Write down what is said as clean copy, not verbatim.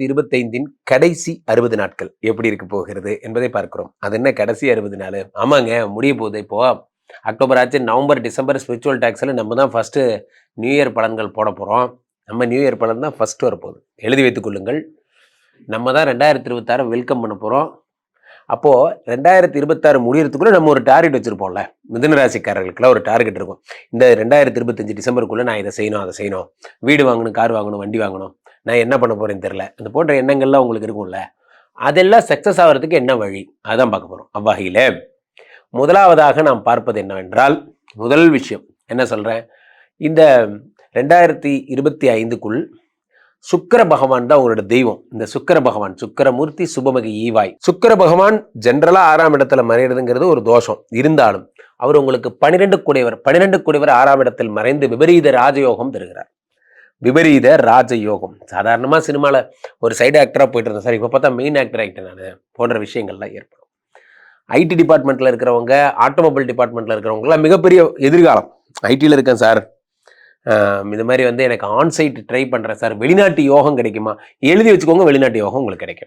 25 கடைசி 60 நாட்கள் எப்படி இருக்க போகிறது என்பதை பார்க்கிறோம். அது என்ன கடைசி 60 நாள்? ஆமாங்க, முடிய போகுது. இப்போ அக்டோபர் ஆச்சு, நவம்பர், டிசம்பர் ஸ்பிரிச்சுவல் டாக்ஸில் நம்ம தான் ஃபஸ்ட்டு நியூ இயர் பலன்கள் போட போகிறோம். நம்ம நியூ இயர் பலன் தான் ஃபஸ்ட்டு வரப்போகுது. எழுதி வைத்துக் கொள்ளுங்கள். நம்ம தான் 2026 வெல்கம் பண்ண போகிறோம். அப்போது 2026 முடியறதுக்குள்ளே நம்ம ஒரு டார்கெட் வச்சுருப்போம்ல. மிதுன ராசிக்காரர்களுக்குலாம் ஒரு டார்கெட் இருக்கும். இந்த 2025 டிசம்பருக்குள்ளே நான் இதை செய்யணும், அதை செய்யணும், வீடு வாங்கணும், கார் வாங்கணும், வண்டி வாங்கணும், நான் என்ன பண்ண போகிறேன்னு தெரில, அந்த போன்ற எண்ணங்கள்லாம் உங்களுக்கு இருக்கும்ல. அதெல்லாம் சக்ஸஸ் ஆகிறதுக்கு என்ன வழி, அதுதான் பார்க்க போகிறோம். அவ்வகையில் முதலாவதாக நாம் பார்ப்பது என்னவென்றால், முதல் விஷயம் என்ன சொல்கிறேன், இந்த 2025க்குள் சுக்கிர பகவான் தான் உங்களோட தெய்வம். இந்த சுக்கிர பகவான், சுக்கிரமூர்த்தி சுபமகி ஈவாய். சுக்கிர பகவான் ஜென்ரலா 6ஆம் இடத்துல மறைகிறதுங்கிறது ஒரு தோஷம். இருந்தாலும் அவர் உங்களுக்கு 12 குடைவர் 6ஆம் இடத்தில் மறைந்து விபரீத ராஜயோகம் தருகிறார். விபரீத ராஜயோகம். சாதாரணமா சினிமால ஒரு சைடு ஆக்டரா போயிட்டு இருந்தேன் சார், இப்ப பார்த்தா மெயின் ஆக்டர் ஆகிட்டேன் நான், போன்ற விஷயங்கள்லாம் ஏற்படும். ஐடி டிபார்ட்மெண்ட்ல இருக்கிறவங்க, ஆட்டோமொபைல் டிபார்ட்மெண்ட்ல இருக்கிறவங்கலாம் மிகப்பெரிய எதிர்காலம். ஐடியில் இருக்கேன் சார், இது மாதிரி எனக்கு ஆன்சைட் ட்ரை பண்ணுறேன் சார், வெளிநாட்டு யோகம் கிடைக்குமா? எழுதி வச்சுக்கோங்க, வெளிநாட்டு யோகம் உங்களுக்கு கிடைக்கும்.